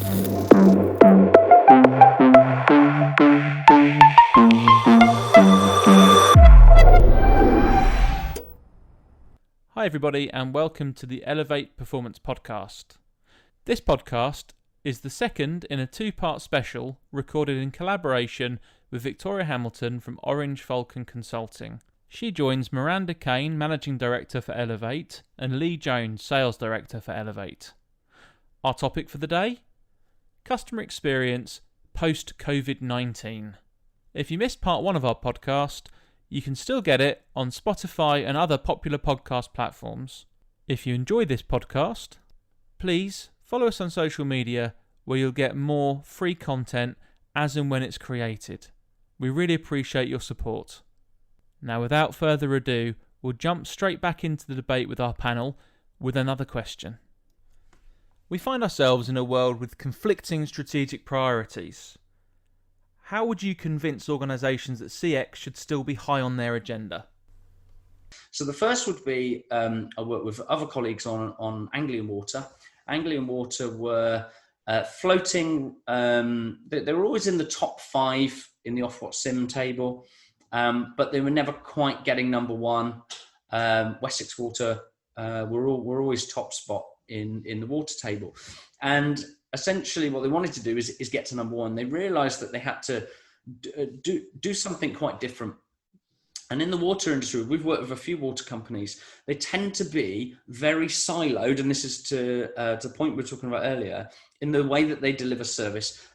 Hi everybody and welcome to the Elev-8 Performance podcast. This podcast is the second in a two-part special recorded in collaboration with Victoria Hamilton from Orange Falcon Consulting. She joins Miranda Kane, Managing Director for Elev-8, and Lee Jones, Sales Director for Elev-8. Our topic for the day? Customer experience post-COVID-19. If you missed part one of our podcast, you can still get it on Spotify and other popular podcast platforms. If you enjoy this podcast, please follow us on social media where you'll get more free content as and when it's created. We really appreciate your support. Now, without further ado, we'll jump straight back into the debate with our panel with another question. We find ourselves in a world with conflicting strategic priorities. How would you convince organisations that CX should still be high on their agenda? So the first would be, I work with other colleagues on Anglian Water. Anglian Water were floating, they were always in the top 5 in the Ofwat Sim table, but they were never quite getting number 1. Wessex Water were always top spot in the water table. And essentially what they wanted to do is get to number 1. They realized that they had to do something quite different. And in the water industry, we've worked with a few water companies. They tend to be very siloed, and this is to the point we were talking about earlier, in the way that they deliver service.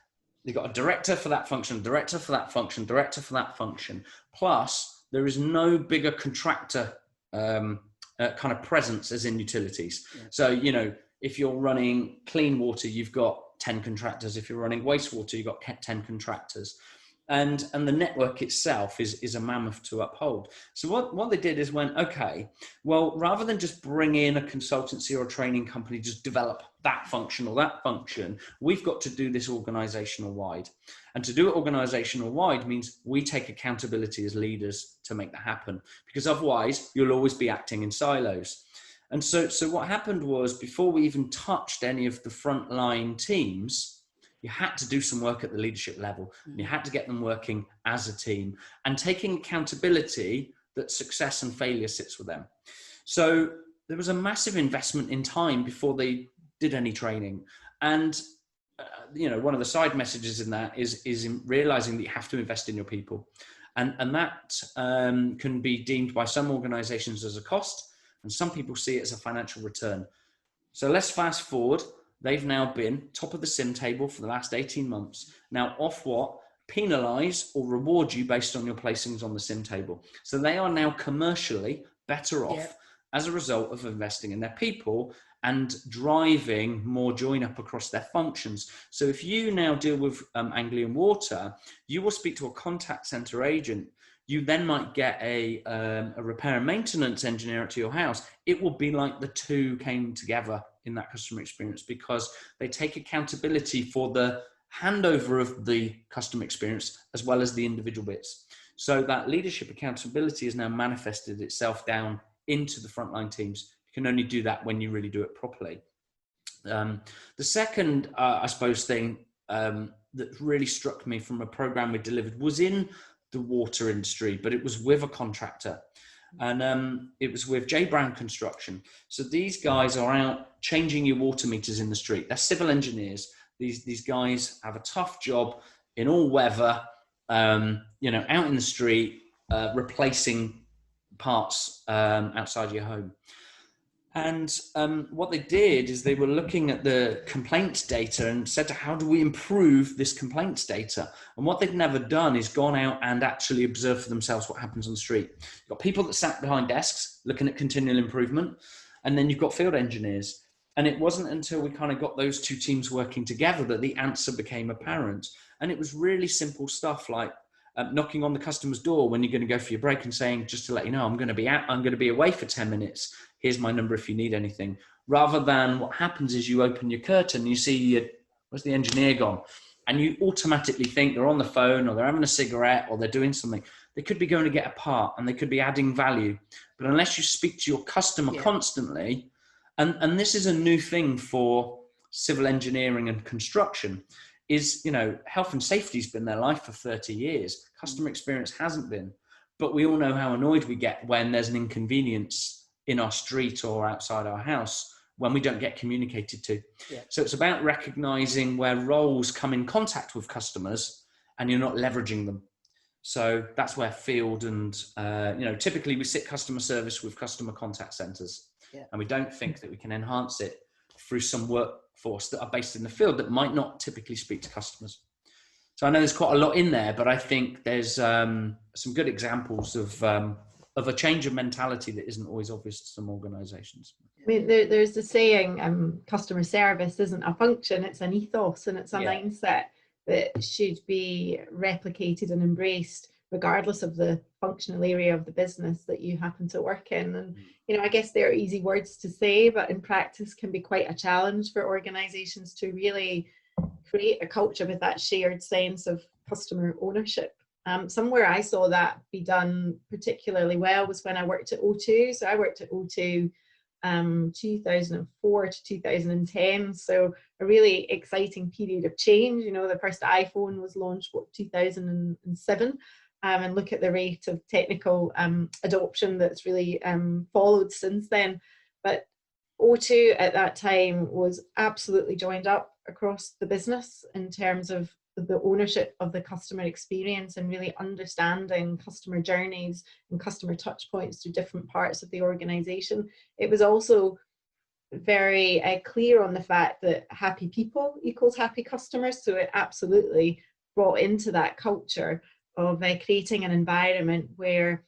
They've got a director for that function, director for that function, director for that function. Plus, there is no bigger contractor kind of presence as in utilities. Yeah. So, you know, if you're running clean water, you've got 10 contractors. If you're running wastewater, you've got 10 contractors. And the network itself is a mammoth to uphold. So what they did is went, okay, well, rather than just bring in a consultancy or a training company, just develop that function or that function, we've got to do this organizational wide. And to do it organizational wide means we take accountability as leaders to make that happen, because otherwise you'll always be acting in silos. And so what happened was, before we even touched any of the frontline teams, you had to do some work at the leadership level. And you had to get them working as a team and taking accountability that success and failure sits with them. So there was a massive investment in time before they did any training. And, you know, one of the side messages in that is in realizing that you have to invest in your people. And that can be deemed by some organizations as a cost, and some people see it as a financial return. So let's fast forward. They've now been top of the SIM table for the last 18 months. Now, Ofwat penalise or reward you based on your placings on the SIM table. So they are now commercially better off as a result of investing in their people and driving more join up across their functions. So if you now deal with Anglian Water, you will speak to a contact centre agent. You then might get a repair and maintenance engineer to your house. It will be like the two came together in that customer experience, because they take accountability for the handover of the customer experience as well as the individual bits. So that leadership accountability has now manifested itself down into the frontline teams. You can only do that when you really do it properly. The second, I suppose, thing that really struck me from a program we delivered was in the water industry, but it was with a contractor. And it was with J. Brown Construction. So these guys are out changing your water meters in the street. They're civil engineers. These guys have a tough job in all weather, you know, out in the street, replacing parts outside your home. And what they did is they were looking at the complaints data and said, how do we improve this complaints data? And what they've never done is gone out and actually observed for themselves what happens on the street. You've got people that sat behind desks looking at continual improvement, and then you've got field engineers. And it wasn't until we kind of got those two teams working together that the answer became apparent. And it was really simple stuff like knocking on the customer's door when you're going to go for your break and saying, just to let you know, I'm going to be away for 10 minutes. Here's my number if you need anything. Rather than what happens is you open your curtain and you see, where's the engineer gone? And you automatically think they're on the phone or they're having a cigarette or they're doing something. They could be going to get a part and they could be adding value. But unless you speak to your customer constantly, and this is a new thing for civil engineering and construction is, health and safety's been their life for 30 years. Customer experience hasn't been. But we all know how annoyed we get when there's an inconvenience in our street or outside our house when we don't get communicated to. Yeah. So it's about recognizing where roles come in contact with customers and you're not leveraging them. So that's where field and, typically we sit customer service with customer contact centers. Yeah. And we don't think that we can enhance it through some workforce that are based in the field that might not typically speak to customers. So I know there's quite a lot in there, but I think there's some good examples of a change of mentality that isn't always obvious to some organizations. I mean, there's the saying, customer service isn't a function, it's an ethos, and it's a mindset that should be replicated and embraced regardless of the functional area of the business that you happen to work in. And, I guess they're easy words to say, but in practice can be quite a challenge for organizations to really create a culture with that shared sense of customer ownership. Somewhere I saw that be done particularly well was when I worked at O2. So I worked at O2 2004 to 2010. So a really exciting period of change. The first iPhone was launched, 2007. And look at the rate of technical adoption that's really followed since then. But O2 at that time was absolutely joined up across the business in terms of the ownership of the customer experience and really understanding customer journeys and customer touch points through different parts of the organization. It was also very clear on the fact that happy people equals happy customers. So it absolutely brought into that culture of creating an environment where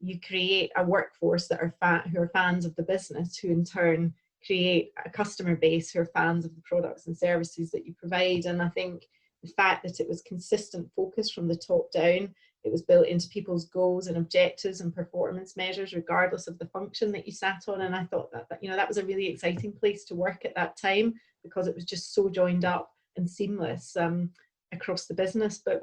you create a workforce that who are fans of the business, who in turn create a customer base who are fans of the products and services that you provide. And I think the fact that it was consistent focus from the top down, it was built into people's goals and objectives and performance measures, regardless of the function that you sat on. And I thought that was a really exciting place to work at that time, because it was just so joined up and seamless across the business. But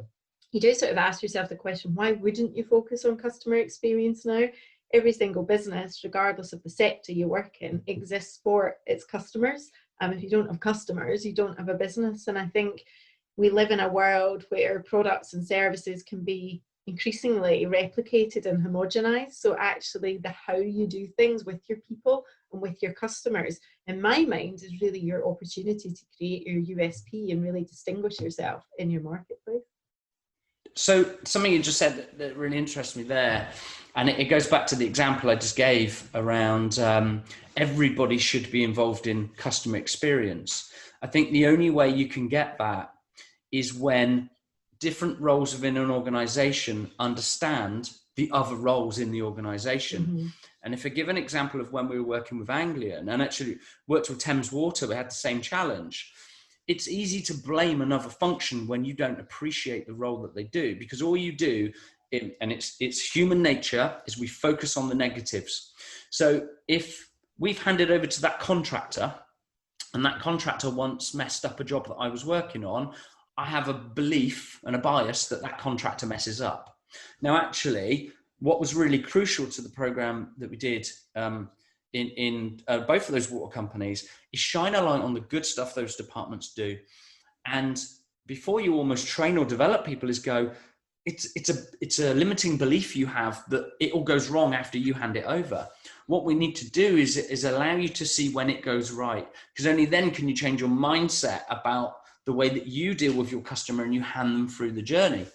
you do sort of ask yourself the question, why wouldn't you focus on customer experience now? Every single business, regardless of the sector you work in, exists for its customers. If you don't have customers, you don't have a business. And I think we live in a world where products and services can be increasingly replicated and homogenized. So actually how you do things with your people and with your customers, in my mind, is really your opportunity to create your USP and really distinguish yourself in your marketplace. So something you just said that really interests me there, and it goes back to the example I just gave around everybody should be involved in customer experience. I think the only way you can get that is when different roles within an organization understand the other roles in the organization. Mm-hmm. And if I give an example of when we were working with Anglian and actually worked with Thames Water, we had the same challenge. It's easy to blame another function when you don't appreciate the role that they do, because all you do, and it's human nature, is we focus on the negatives. So if we've handed over to that contractor and that contractor once messed up a job that I was working on, I have a belief and a bias that contractor messes up. Now, actually, what was really crucial to the program that we did in both of those water companies is shine a light on the good stuff those departments do. And before you almost train or develop people, is go, it's a limiting belief you have that it all goes wrong after you hand it over. What we need to do is allow you to see when it goes right, because only then can you change your mindset about the way that you deal with your customer and you hand them through the journey.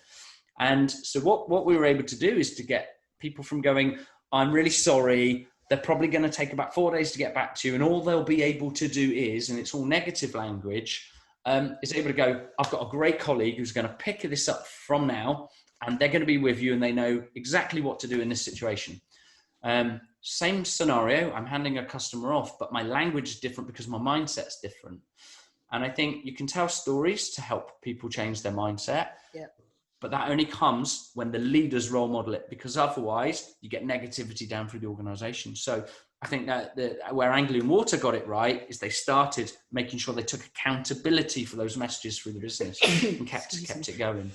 And so what we were able to do is to get people from going, I'm really sorry, they're probably going to take about 4 days to get back to you, and all they'll be able to do is, and it's all negative language, is able to go, I've got a great colleague who's going to pick this up from now, and they're going to be with you, and they know exactly what to do in this situation. Same scenario, I'm handing a customer off, but my language is different because my mindset's different. And I think you can tell stories to help people change their mindset. Yeah. But that only comes when the leaders role model it, because otherwise you get negativity down through the organization. So I think that where Anglian Water got it right is they started making sure they took accountability for those messages through the business and kept it going.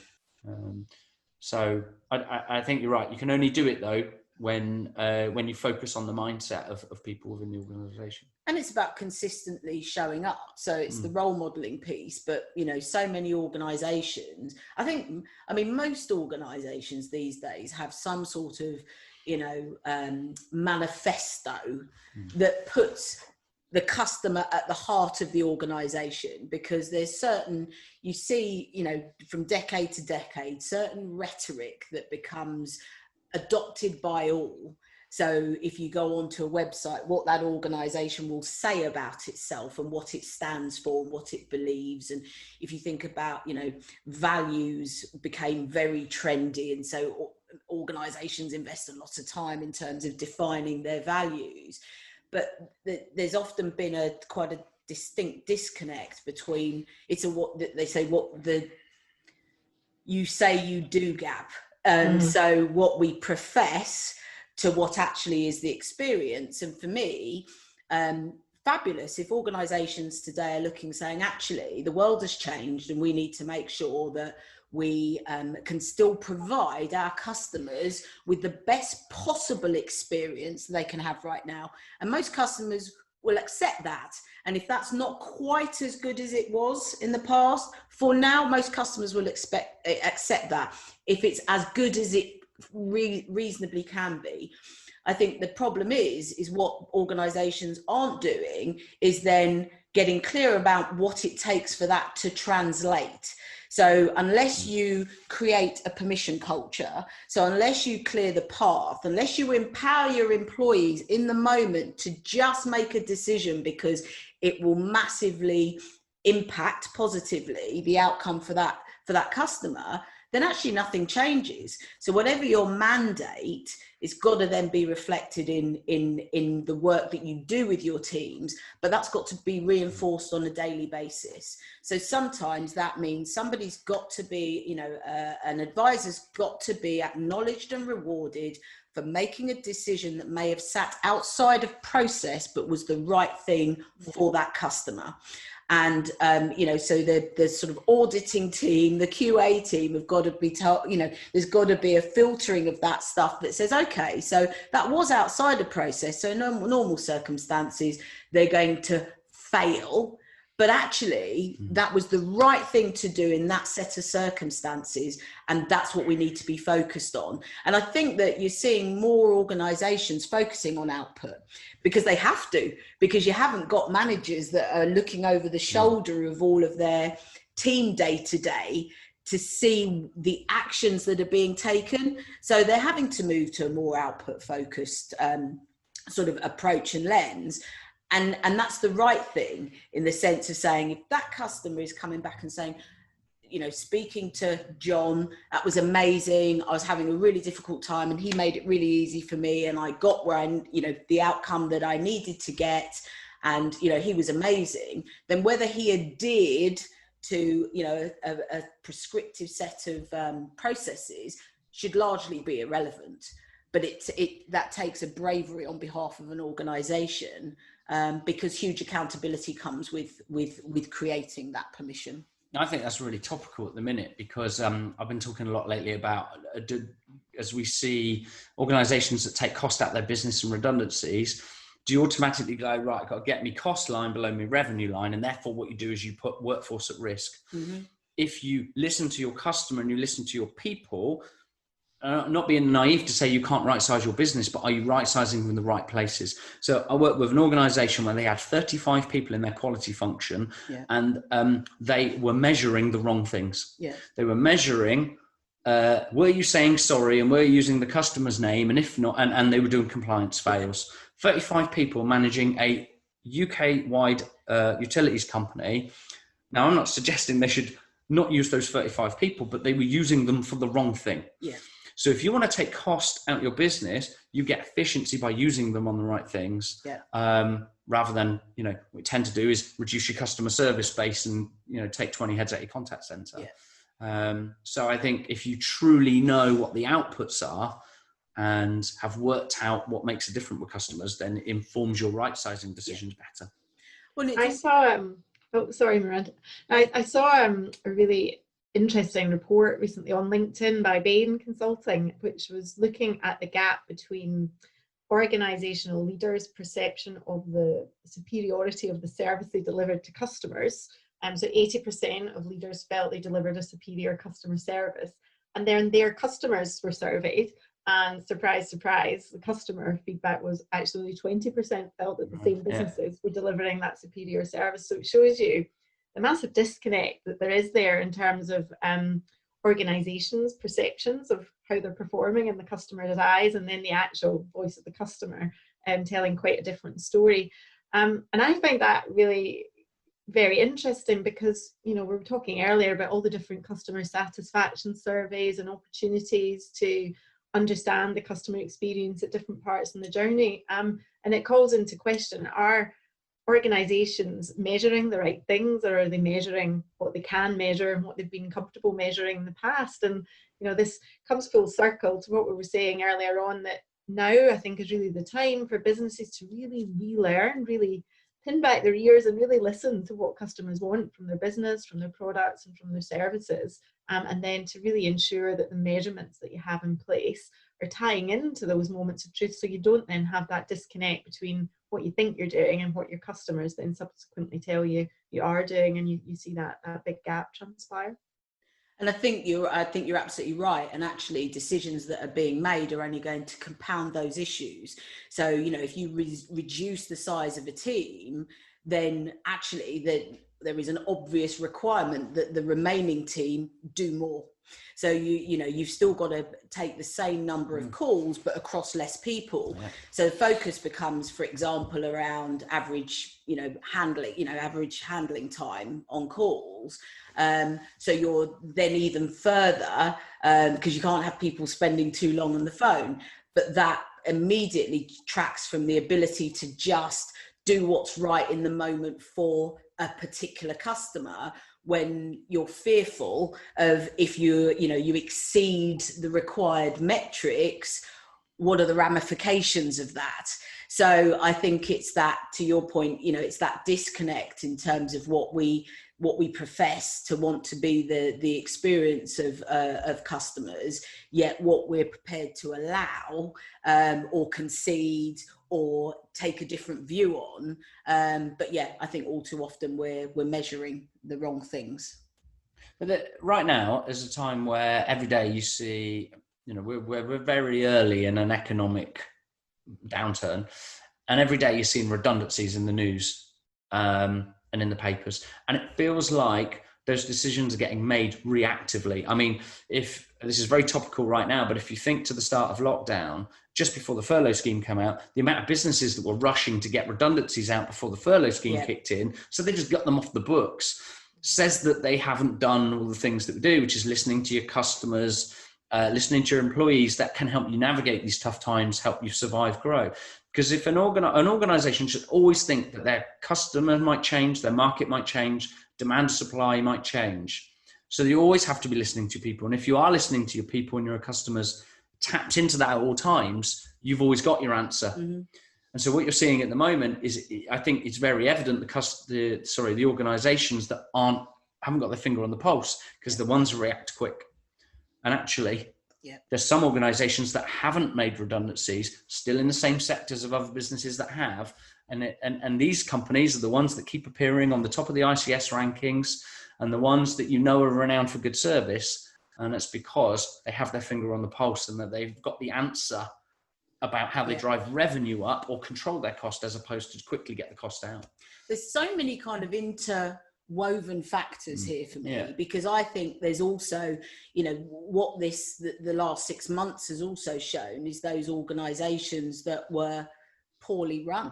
So I think you're right. You can only do it though when you focus on the mindset of people within the organisation. And it's about consistently showing up. So it's the role modelling piece. But, you know, so many organisations, most organisations these days have some sort of, you know, manifesto that puts the customer at the heart of the organisation, because there's certain, you see, you know, from decade to decade, certain rhetoric that becomes adopted by all. So if you go onto a website, what that organisation will say about itself and what it stands for and what it believes. And if you think about, you know, values became very trendy. And so organisations invest a lot of time in terms of defining their values. But there's often been quite a distinct disconnect between you say you do gap. So what we profess to what actually is the experience. And for me, fabulous if organisations today are looking, saying, actually, the world has changed and we need to make sure that we can still provide our customers with the best possible experience they can have right now. And most customers will accept that. And if that's not quite as good as it was in the past, for now, most customers will accept that if it's as good as it reasonably can be. I think the problem is what organisations aren't doing is then getting clear about what it takes for that to translate. So unless you create a permission culture, so unless you clear the path, unless you empower your employees in the moment to just make a decision because it will massively impact positively the outcome for that customer, then actually nothing changes. So whatever your mandate, it's got to then be reflected in the work that you do with your teams, but that's got to be reinforced on a daily basis. So sometimes that means somebody's got to be, you know, an advisor's got to be acknowledged and rewarded for making a decision that may have sat outside of process, but was the right thing for that customer. And, you know, so the sort of auditing team, the QA team have got to be told, you know, there's got to be a filtering of that stuff that says, okay, so that was outside the process. So in normal circumstances, they're going to fail. But actually, that was the right thing to do in that set of circumstances. And that's what we need to be focused on. And I think that you're seeing more organisations focusing on output because they have to, because you haven't got managers that are looking over the shoulder of all of their team day to day to see the actions that are being taken. So they're having to move to a more output focused sort of approach and lens. And that's the right thing in the sense of saying, if that customer is coming back and saying, you know, speaking to John, that was amazing. I was having a really difficult time and he made it really easy for me. And I got the outcome that I needed to get. And, you know, he was amazing. Then whether he adhered to, you know, a prescriptive set of processes should largely be irrelevant. But that takes a bravery on behalf of an organisation. Because huge accountability comes with creating that permission. I think that's really topical at the minute because I've been talking a lot lately about as we see organisations that take cost out of their business and redundancies, do you automatically go, right, I've got to get me cost line below my revenue line, and therefore what you do is you put workforce at risk. Mm-hmm. If you listen to your customer and you listen to your people, not being naive to say you can't right size your business, but are you right sizing them in the right places? So I worked with an organization where they had 35 people in their quality function, and they were measuring the wrong things. Yeah. They were measuring, were you saying sorry, and were you using the customer's name? And if not, and they were doing compliance fails. 35 people managing a UK-wide utilities company. Now, I'm not suggesting they should not use those 35 people, but they were using them for the wrong thing. Yeah. So if you want to take cost out of your business, you get efficiency by using them on the right things. Yeah. Rather than, you know, what we tend to do is reduce your customer service base and, you know, take 20 heads out your contact center. Yeah. So I think if you truly know what the outputs are and have worked out what makes a difference with customers, then it informs your right sizing decisions better. Well, I saw, sorry, Miranda. I saw a really interesting report recently on LinkedIn by Bain Consulting, which was looking at the gap between organizational leaders' perception of the superiority of the service they delivered to customers. So 80% of leaders felt they delivered a superior customer service. And then their customers were surveyed, and surprise, surprise, the customer feedback was actually 20% felt that the same businesses were delivering that superior service. So it shows you the massive disconnect that there is there in terms of organizations' perceptions of how they're performing in the customer's eyes, and then the actual voice of the customer telling quite a different story. And I find that really very interesting because, you know, we were talking earlier about all the different customer satisfaction surveys and opportunities to understand the customer experience at different parts in the journey. And it calls into question, are organizations measuring the right things, or are they measuring what they can measure and what they've been comfortable measuring in the past? And, you know, this comes full circle to what we were saying earlier on, that now I think is really the time for businesses to really relearn, really pin back their ears and really listen to what customers want from their business, from their products and from their services, and then to really ensure that the measurements that you have in place are tying into those moments of truth, so you don't then have that disconnect between what you think you're doing and what your customers then subsequently tell you you are doing, and you see that big gap transpire. And I think you're absolutely right. And actually, decisions that are being made are only going to compound those issues. So, you know, if you reduce the size of a team, then actually there is an obvious requirement that the remaining team do more. So you've still got to take the same number of calls, but across less people. Yeah. So the focus becomes, for example, around average handling time on calls. So you're then even further, because you can't have people spending too long on the phone, but that immediately tracks from the ability to just do what's right in the moment for a particular customer, when you're fearful of, if you exceed the required metrics, what are the ramifications of that? So I think it's that, to your point, it's that disconnect in terms of what we profess to want to be the experience of customers, yet what we're prepared to allow or concede or take a different view on. But yeah, I think all too often we're measuring the wrong things. But right now is a time where every day you see, we're very early in an economic downturn, and every day you're seeing redundancies in the news and in the papers, and it feels like those decisions are getting made reactively. I mean, if this is very topical right now, but if you think to the start of lockdown, just before the furlough scheme came out, the amount of businesses that were rushing to get redundancies out before the furlough scheme kicked in, so they just got them off the books, says that they haven't done all the things that we do, which is listening to your customers, listening to your employees, that can help you navigate these tough times, help you survive, grow. Because if an organization should always think that their customer might change, their market might change, demand supply might change. So you always have to be listening to people. And if you are listening to your people and your customers tapped into that at all times, you've always got your answer. Mm-hmm. And so what you're seeing at the moment is, I think it's very evident the organizations that haven't got their finger on the pulse, because the ones that react quick. And actually, there's some organizations that haven't made redundancies, still in the same sectors of other businesses that have. And these companies are the ones that keep appearing on the top of the ICS rankings, and the ones that are renowned for good service. And it's because they have their finger on the pulse, and that they've got the answer about how they drive revenue up or control their cost, as opposed to quickly get the cost out. There's so many kind of interwoven factors here for me, because I think there's also, what the last 6 months has also shown is those organizations that were poorly run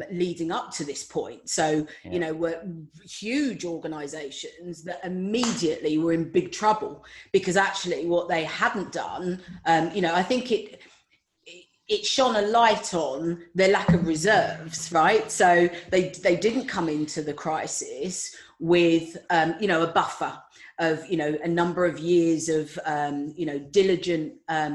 leading up to this point. So, were huge organizations that immediately were in big trouble, because actually what they hadn't done, I think it shone a light on their lack of reserves, right? So they didn't come into the crisis with, a buffer of, a number of years of, diligent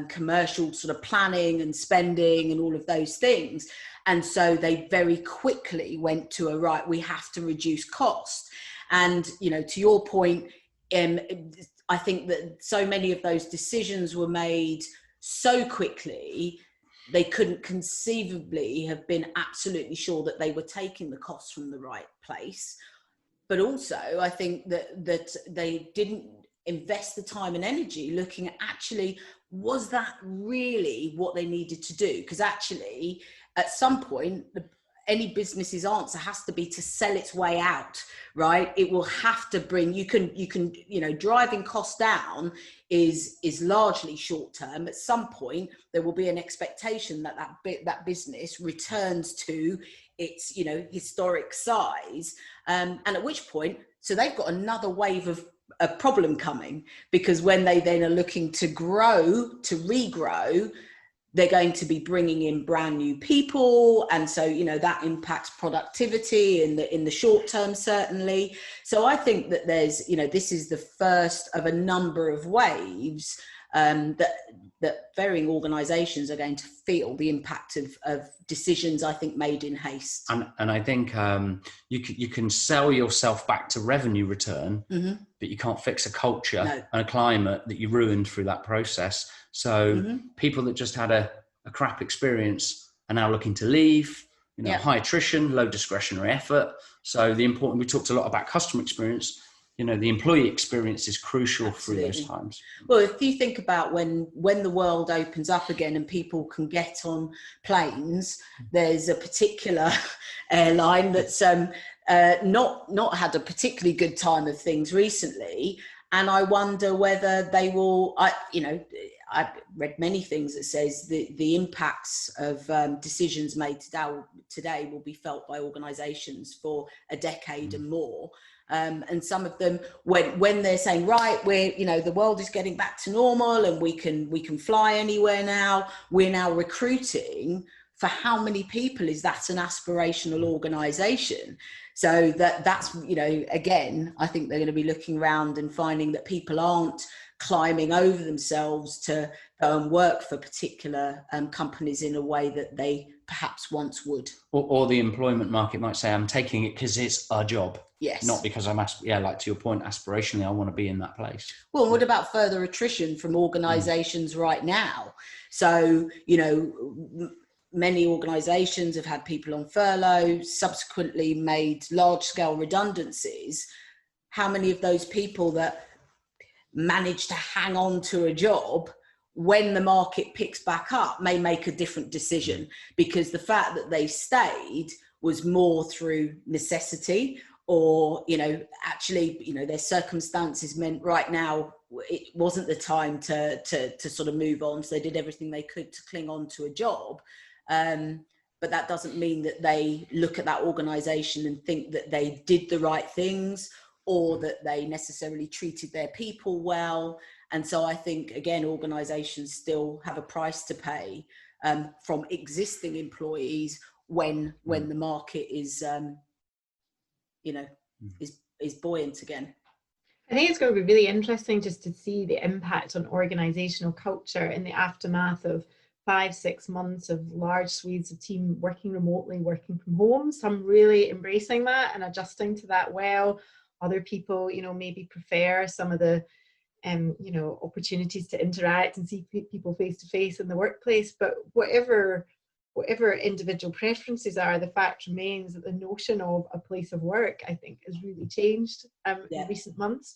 commercial sort of planning and spending and all of those things. And so they very quickly went to we have to reduce cost. And, to your point, I think that so many of those decisions were made so quickly, they couldn't conceivably have been absolutely sure that they were taking the costs from the right place. But also, I think that they didn't invest the time and energy looking at actually, was that really what they needed to do? Because actually, at some point, any business's answer has to be to sell its way out, right? It will have to bring, you can, driving costs down is largely short term. At some point, there will be an expectation that business returns to its, historic size. And at which point, so they've got another wave of a problem coming, because when they then are looking to regrow, they're going to be bringing in brand new people. And so, that impacts productivity in the short term, certainly. So I think that there's, this is the first of a number of waves that varying organizations are going to feel the impact of decisions, I think, made in haste. And I think you can sell yourself back to revenue return, but you can't fix a culture and a climate that you ruined through that process. So people that just had a crap experience are now looking to leave, high attrition, low discretionary effort. So we talked a lot about customer experience. The employee experience is crucial through those times. Well, if you think about when the world opens up again and people can get on planes, there's a particular airline that's not had a particularly good time of things recently. And I wonder whether they will, I've read many things that says the impacts of decisions made today will be felt by organisations for a decade and more. And some of them, when they're saying, right, the world is getting back to normal and we can fly anywhere now, we're now recruiting. For how many people is that an aspirational organisation? So that's, again, I think they're going to be looking around and finding that people aren't climbing over themselves to go and work for particular companies in a way that they perhaps once would. Or the employment market might say, I'm taking it because it's a job. Yes. Not because I'm, like to your point, aspirationally, I want to be in that place. Well, what about further attrition from organisations right now? So, many organisations have had people on furlough, subsequently made large-scale redundancies. How many of those people that manage to hang on to a job when the market picks back up may make a different decision, because the fact that they stayed was more through necessity, or actually their circumstances meant right now it wasn't the time to sort of move on, so they did everything they could to cling on to a job. But that doesn't mean that they look at that organization and think that they did the right things, or that they necessarily treated their people well. And so I think, again, organizations still have a price to pay from existing employees when the market is is buoyant again. I think it's going to be really interesting just to see the impact on organizational culture in the aftermath of 5-6 months of large swathes of team working remotely, working from home. Some really embracing that and adjusting to that well. Other people, maybe prefer some of the opportunities to interact and see people face to face in the workplace. But whatever individual preferences are, the fact remains that the notion of a place of work, I think, has really changed in recent months.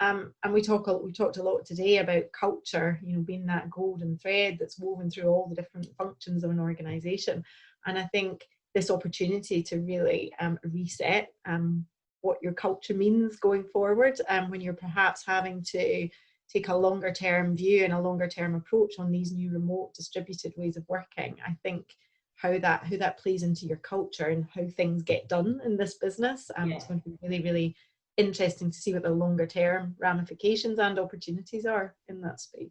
And we talked a lot today about culture, being that golden thread that's woven through all the different functions of an organisation. And I think this opportunity to really reset what your culture means going forward, when you're perhaps having to take a longer term view and a longer term approach on these new remote distributed ways of working. I think how that plays into your culture and how things get done in this business. It's going to be really, really interesting to see what the longer term ramifications and opportunities are in that space.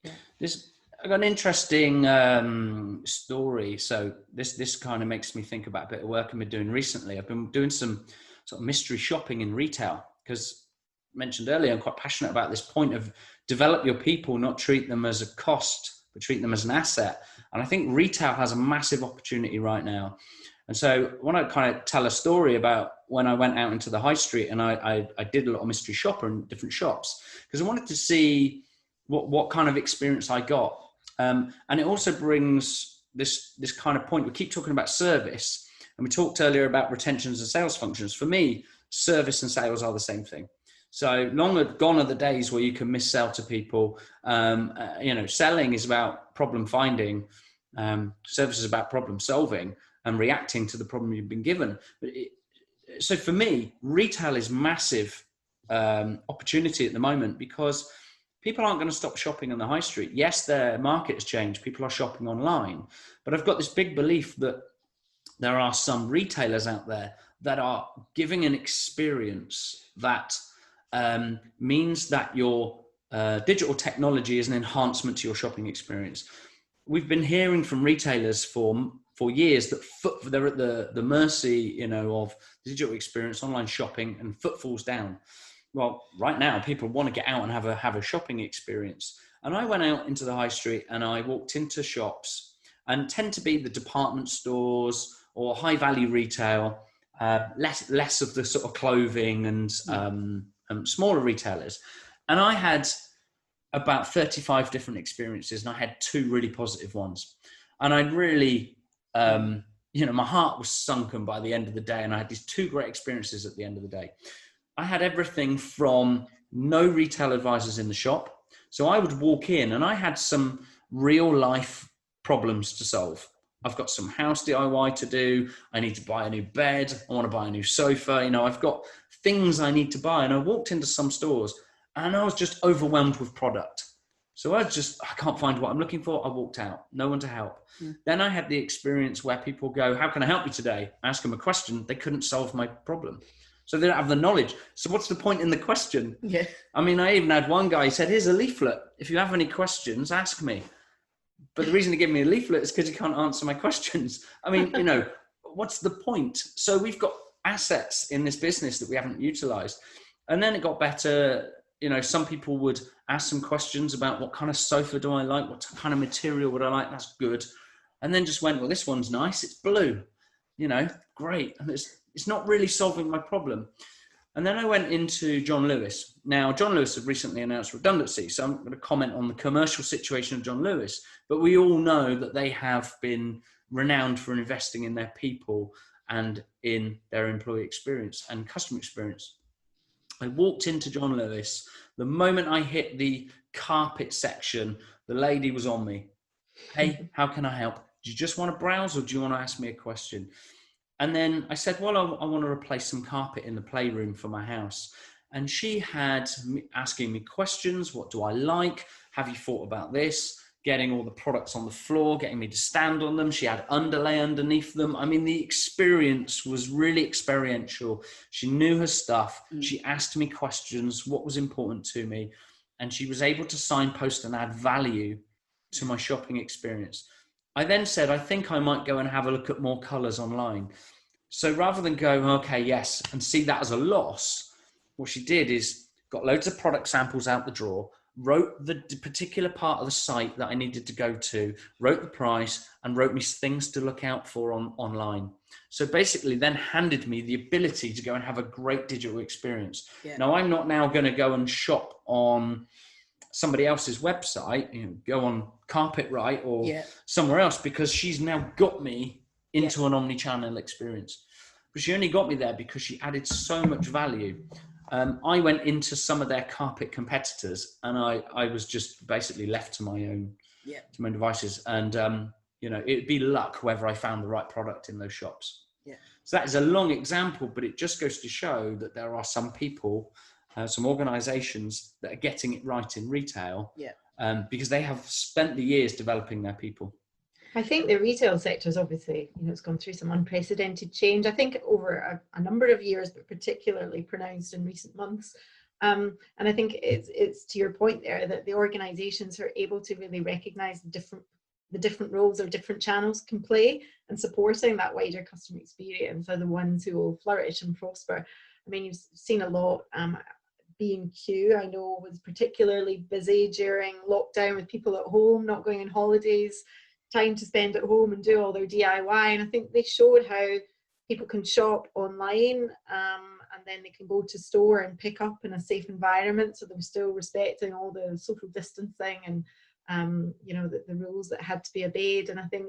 I got an interesting story. So this kind of makes me think about a bit of work I've been doing recently. I've been doing some sort of mystery shopping in retail, because mentioned earlier, I'm quite passionate about this point of develop your people, not treat them as a cost, but treat them as an asset. And I think retail has a massive opportunity right now. And so I want to kind of tell a story about when I went out into the high street, and I did a lot of mystery shopper in different shops, because I wanted to see what kind of experience I got. And it also brings this kind of point. We keep talking about service, and we talked earlier about retentions and sales functions. For me, service and sales are the same thing. So long gone are the days where you can missell to people. Selling is about problem finding. Service is about problem solving and reacting to the problem you've been given. So for me, retail is massive opportunity at the moment, because people aren't going to stop shopping on the high street. Yes, their market has changed. People are shopping online. But I've got this big belief that there are some retailers out there that are giving an experience that means that your digital technology is an enhancement to your shopping experience. We've been hearing from retailers for years that they're at the mercy, of digital experience, online shopping, and footfalls down. Well, right now, people want to get out and have a shopping experience. And I went out into the high street and I walked into shops, and tend to be the department stores or high value retail, less of the sort of clothing and smaller retailers. And I had about 35 different experiences, and I had 2 really positive ones. And I really, my heart was sunken by the end of the day. And I had these 2 great experiences at the end of the day. I had everything from no retail advisors in the shop. So I would walk in and I had some real life problems to solve. I've got some house DIY to do. I need to buy a new bed. I want to buy a new sofa. I've got things I need to buy. And I walked into some stores and I was just overwhelmed with product. So I can't find what I'm looking for. I walked out, no one to help. Then I had the experience where people go, how can I help you today? I ask them a question. They couldn't solve my problem. So they don't have the knowledge. So what's the point in the question? Yeah. I mean, I even had one guy, he said, here's a leaflet. If you have any questions, ask me. But the reason he gave me a leaflet is because he can't answer my questions. I mean, what's the point? So we've got assets in this business that we haven't utilized. And then it got better. Some people would ask some questions about what kind of sofa do I like? What kind of material would I like? That's good. And then just went, well, this one's nice. It's blue, great. And it's not really solving my problem. And then I went into John Lewis. Now, John Lewis have recently announced redundancy. So I'm going to comment on the commercial situation of John Lewis. But we all know that they have been renowned for investing in their people and in their employee experience and customer experience. I walked into John Lewis. The moment I hit the carpet section, the lady was on me. Hey, how can I help? Do you just want to browse, or do you want to ask me a question? And then I said, well, I want to replace some carpet in the playroom for my house. And she had me asking me questions. What do I like? Have you thought about this? Getting all the products on the floor, getting me to stand on them. She had underlay underneath them. I mean, the experience was really experiential. She knew her stuff. She asked me questions, what was important to me. And she was able to signpost and add value to my shopping experience. I then said, I think I might go and have a look at more colors online. So rather than go, okay, yes, and see that as a loss, what she did is got loads of product samples out the drawer, wrote the particular part of the site that I needed to go to, wrote the price, and wrote me things to look out for online. So basically then handed me the ability to go and have a great digital experience. Yeah. Now, I'm not now going to go and shop on somebody else's website, go on Carpetright or somewhere else, because she's now got me into an omni-channel experience. But she only got me there because she added so much value. I went into some of their carpet competitors, and I was just basically left to my own devices. And it'd be luck whether I found the right product in those shops. Yeah. So that is a long example, but it just goes to show that there are some people, some organizations that are getting it right in retail, because they have spent the years developing their people. I think the retail sector is obviously, it's gone through some unprecedented change. I think over a number of years, but particularly pronounced in recent months. And I think it's to your point there that the organizations are able to really recognize the different roles or different channels can play, and supporting that wider customer experience are the ones who will flourish and prosper. I mean, you've seen a lot. B&Q, I know, was particularly busy during lockdown with people at home, not going on holidays. time to spend at home and do all their DIY. And I think they showed how people can shop online, and then they can go to store and pick up in a safe environment. So they were still respecting all the social distancing and the rules that had to be obeyed. And I think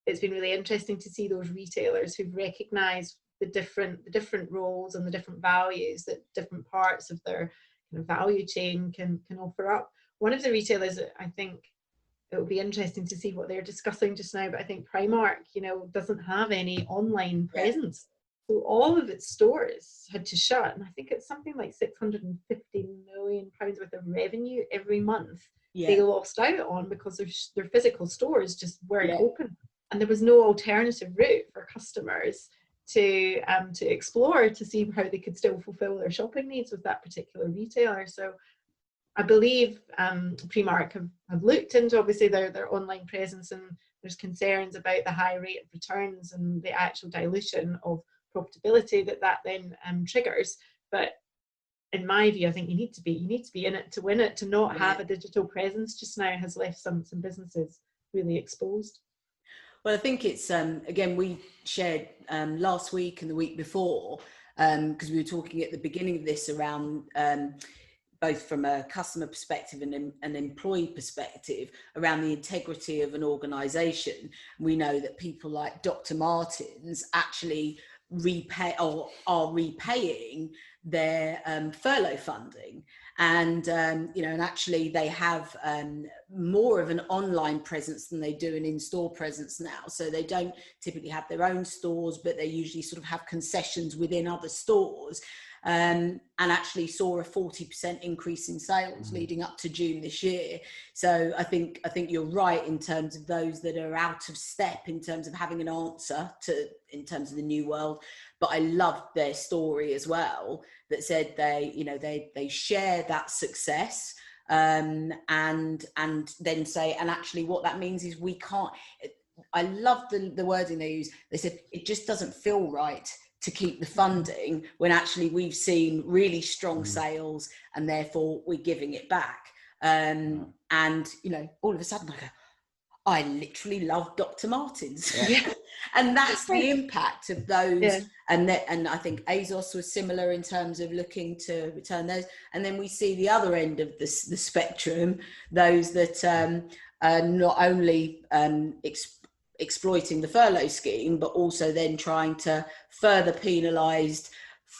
it's been really interesting to see those retailers who've recognised the different roles and the different values that different parts of their kind of value chain can offer up. One of the retailers, I think it will be interesting to see what they're discussing just now, but I think Primark, doesn't have any online presence. So all of its stores had to shut, and I think it's something like £650 million worth of revenue every month they lost out on because their physical stores just weren't open, and there was no alternative route for customers to explore to see how they could still fulfill their shopping needs with that particular retailer. So I believe Primark have looked into obviously their online presence, and there's concerns about the high rate of returns and the actual dilution of profitability that then triggers. But in my view, I think you need to be in it to win it. To not have a digital presence just now has left some businesses really exposed. Well, I think it's again, we shared last week and the week before, because we were talking at the beginning of this around both from a customer perspective and an employee perspective around the integrity of an organisation. We know that people like Dr. Martens actually are repaying their furlough funding, and and actually they have more of an online presence than they do an in-store presence now. So they don't typically have their own stores, but they usually sort of have concessions within other stores, and actually saw a 40% increase in sales leading up to June this year. So I think you're right in terms of those that are out of step in terms of having an answer in terms of the new world. But I loved their story as well, that said they share that success, and then say, and actually what that means is we can't. I love the wording they use. They said it just doesn't feel right to keep the funding when actually we've seen really strong sales, and therefore we're giving it back. And all of a sudden I go, I literally love Dr. Martens. And that's the impact of those. And I think ASOS was similar in terms of looking to return those. And then we see the other end of the spectrum, those that are not only exploiting the furlough scheme, but also then trying to further penalise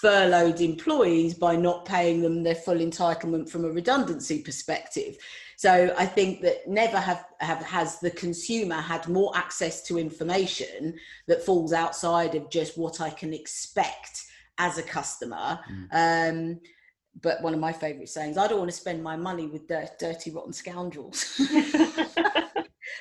furloughed employees by not paying them their full entitlement from a redundancy perspective. So I think that never has the consumer had more access to information that falls outside of just what I can expect as a customer. But one of my favourite sayings, I don't want to spend my money with dirty, rotten scoundrels.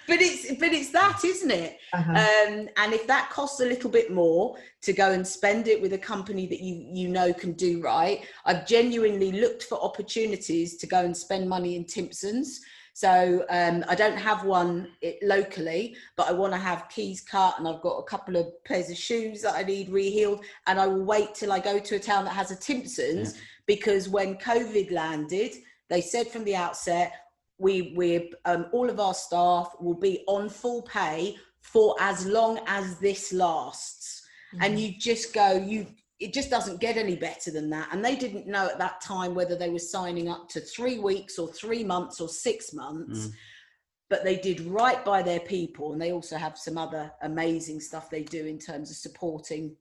But it's that, isn't it? And if that costs a little bit more to go and spend it with a company that you know can do right, I've genuinely looked for opportunities to go and spend money in Timpson's. So I don't have one locally, but I want to have keys cut, and I've got a couple of pairs of shoes that I need rehealed, and I will wait till I go to a town that has a Timpson's, because when COVID landed, they said from the outset, we're all of our staff will be on full pay for as long as this lasts. And you just go, it just doesn't get any better than that. And they didn't know at that time whether they were signing up to 3 weeks or 3 months or 6 months, but they did right by their people. And they also have some other amazing stuff they do in terms of supporting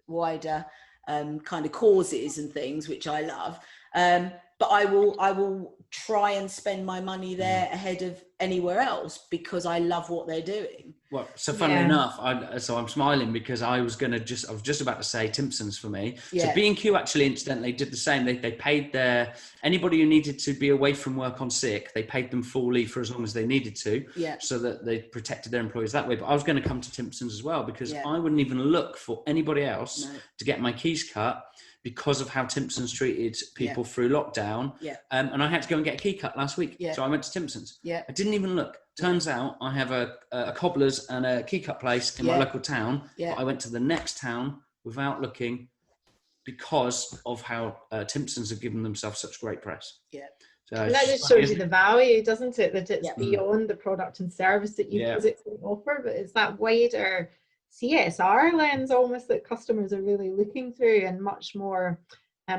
wider kind of causes and things, which I love. But I will try and spend my money there ahead of anywhere else, because I love what they're doing. Well, so funnily enough, I'm smiling because I was just about to say Timpson's for me. So B&Q actually incidentally did the same. They paid anybody who needed to be away from work on sick, they paid them full leave for as long as they needed to, so that they protected their employees that way. But I was going to come to Timpson's as well, because I wouldn't even look for anybody else to get my keys cut, because of how Timpson's treated people through lockdown. And I had to go and get a key cut last week. So I went to Timpson's. I didn't even look. Turns out I have a cobbler's and a key cut place in my local town. But I went to the next town without looking. because of how Timpsons have given themselves such great press. Yeah. So And that just shows you the value, doesn't it? That it's beyond the product and service that you physically offer, but it's that wider CSR lens almost that customers are really looking through and much more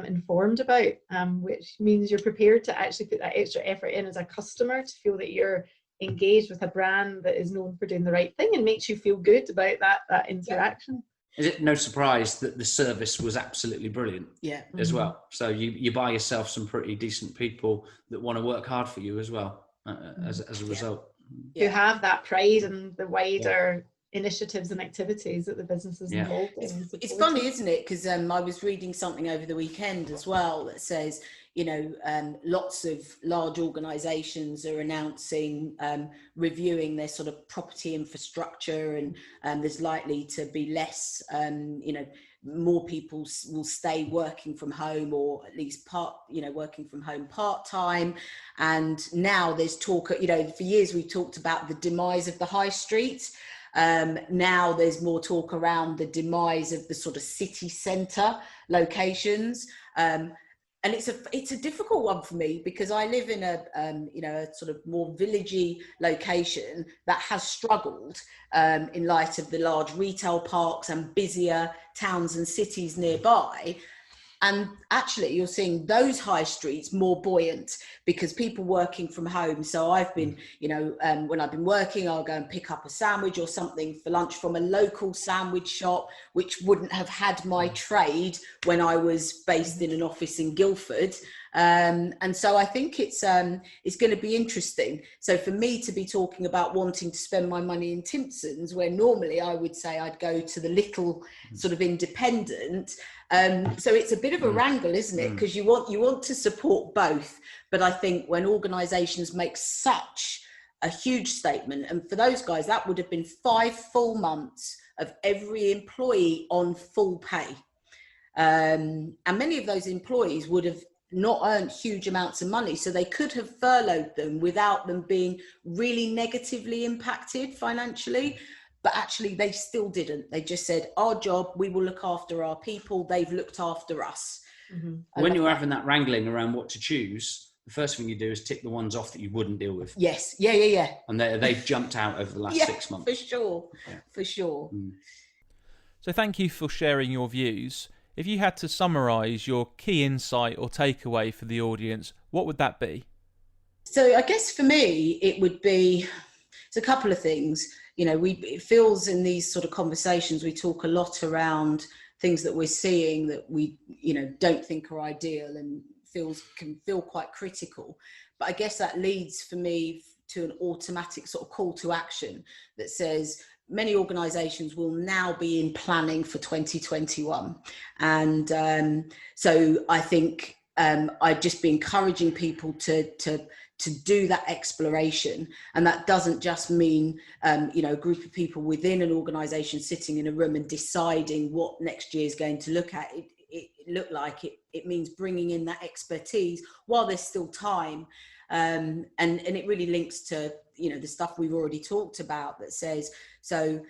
informed about, which means you're prepared to actually put that extra effort in as a customer to feel that you're engaged with a brand that is known for doing the right thing and makes you feel good about that interaction. Is it no surprise that the service was absolutely brilliant as well? So you buy yourself some pretty decent people that want to work hard for you as well as a result. Who have that pride and the wider initiatives and activities that the business is involved in. It's funny, isn't it? Because I was reading something over the weekend as well that says, you know, lots of large organisations are announcing reviewing their sort of property infrastructure, and there's likely to be less, you know, more people will stay working from home, or at least working from home part-time. And now there's talk, you know, for years we've talked about the demise of the high street. Now there's more talk around the demise of the sort of city centre locations. And it's a difficult one for me because I live in a sort of more villagey location that has struggled in light of the large retail parks and busier towns and cities nearby. And actually, you're seeing those high streets more buoyant because people working from home. So I've been, you know, when I've been working, I'll go and pick up a sandwich or something for lunch from a local sandwich shop, which wouldn't have had my trade when I was based in an office in Guildford. And so I think it's going to be interesting. So for me to be talking about wanting to spend my money in Timpsons, where normally I would say I'd go to the little sort of independent. So it's a bit of a wrangle, isn't it? Because you want to support both. But I think when organisations make such a huge statement, and for those guys, that would have been 5 full months of every employee on full pay. And many of those employees would have not earned huge amounts of money, so they could have furloughed them without them being really negatively impacted financially. But actually they still didn't. They just said, our job, we will look after our people, they've looked after us. When you're having that wrangling around what to choose, the first thing you do is tick the ones off that you wouldn't deal with. Yes, yeah. And they've jumped out over the last 6 months. For sure. So thank you for sharing your views. If you had to summarise your key insight or takeaway for the audience, what would that be? So I guess for me, it would be, it's a couple of things. You know, it feels in these sort of conversations, we talk a lot around things that we're seeing that we, you know, don't think are ideal and can feel quite critical. But I guess that leads for me to an automatic sort of call to action that says many organisations will now be in planning for 2021. And so I think I'd just be encouraging people to do that exploration. And that doesn't just mean, a group of people within an organisation sitting in a room and deciding what next year is going to look like. It means bringing in that expertise while there's still time. And it really links to, the stuff we've already talked about that says, so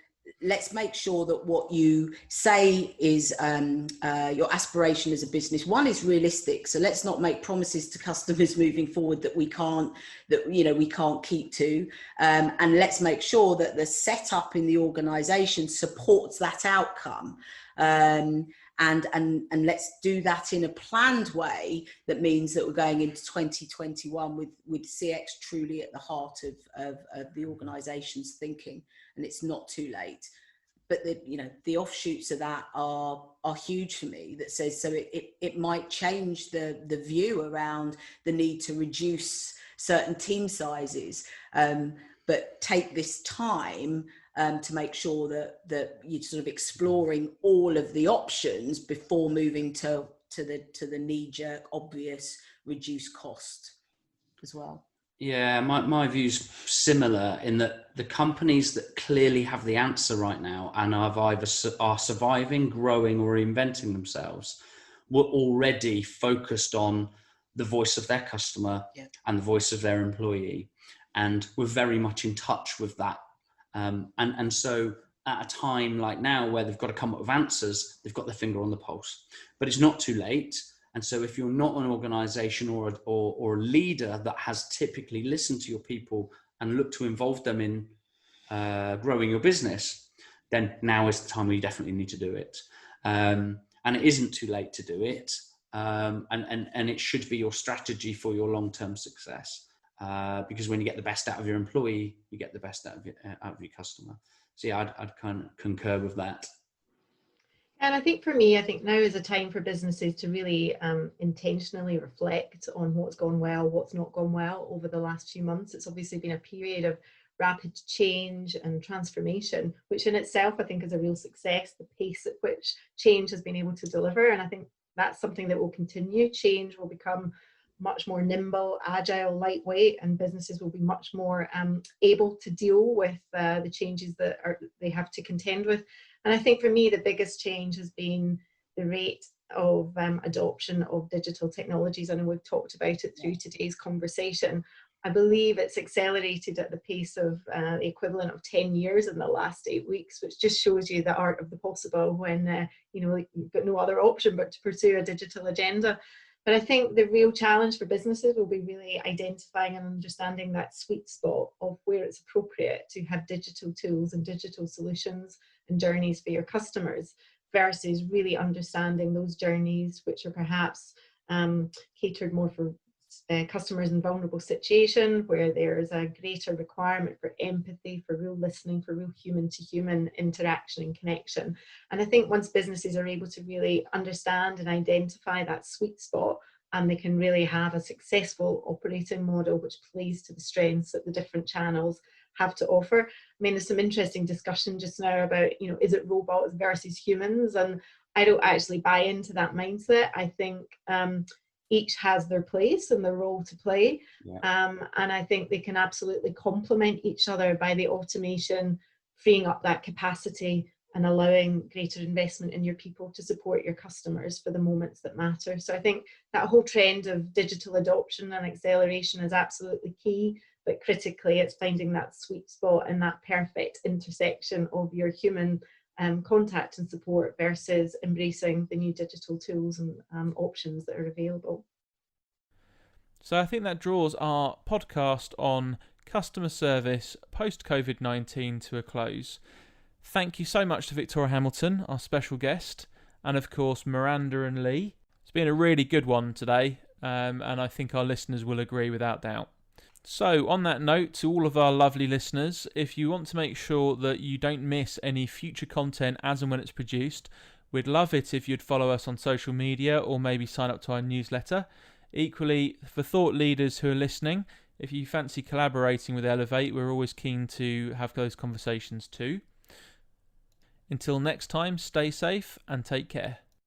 let's make sure that what you say is your aspiration as a business, one, is realistic. So let's not make promises to customers moving forward that we can't keep to. And let's make sure that the setup in the organisation supports that outcome. And let's do that in a planned way that means that we're going into 2021 with CX truly at the heart of the organisation's thinking, and it's not too late. But the offshoots of that are huge for me. That says, so it might change the view around the need to reduce certain team sizes, but take this time to make sure that you're sort of exploring all of the options before moving to the knee-jerk, obvious, reduced cost as well. Yeah, my view's similar in that the companies that clearly have the answer right now and are surviving, growing, or reinventing themselves were already focused on the voice of their customer and the voice of their employee, and were very much in touch with that. And so at a time like now where they've got to come up with answers, they've got their finger on the pulse. But it's not too late. And so if you're not an organization or a leader that has typically listened to your people and looked to involve them in growing your business, then now is the time where you definitely need to do it. And it isn't too late to do it. And it should be your strategy for your long-term success. Because when you get the best out of your employee, you get the best out of your customer. So yeah, I'd kind of concur with that. And I think for me, I think now is a time for businesses to really intentionally reflect on what's gone well, what's not gone well over the last few months. It's obviously been a period of rapid change and transformation, which in itself I think is a real success, the pace at which change has been able to deliver. And I think that's something that will continue. Change will become much more nimble, agile, lightweight, and businesses will be much more able to deal with the changes that they have to contend with. And I think for me, the biggest change has been the rate of adoption of digital technologies. I know we've talked about it through today's conversation. I believe it's accelerated at the pace of the equivalent of 10 years in the last 8 weeks, which just shows you the art of the possible when you've got no other option but to pursue a digital agenda. But I think the real challenge for businesses will be really identifying and understanding that sweet spot of where it's appropriate to have digital tools and digital solutions and journeys for your customers versus really understanding those journeys which are perhaps catered more for customers in vulnerable situation, where there is a greater requirement for empathy, for real listening, for real human to human interaction and connection. And I think once businesses are able to really understand and identify that sweet spot, and they can really have a successful operating model which plays to the strengths that the different channels have to offer. I mean, there's some interesting discussion just now about, is it robots versus humans? And I don't actually buy into that mindset. I think each has their place and their role to play. Yeah. And I think they can absolutely complement each other by the automation, freeing up that capacity and allowing greater investment in your people to support your customers for the moments that matter. So I think that whole trend of digital adoption and acceleration is absolutely key, but critically it's finding that sweet spot and that perfect intersection of your human contact and support versus embracing the new digital tools and options that are available. So I think that draws our podcast on customer service post-COVID-19 to a close. Thank you so much to Victoria Hamilton, our special guest, and of course Miranda and Lee. It's been a really good one today, and I think our listeners will agree without doubt. So on that note, to all of our lovely listeners, if you want to make sure that you don't miss any future content as and when it's produced, we'd love it if you'd follow us on social media or maybe sign up to our newsletter. Equally, for thought leaders who are listening, if you fancy collaborating with Elev-8, we're always keen to have those conversations too. Until next time, stay safe and take care.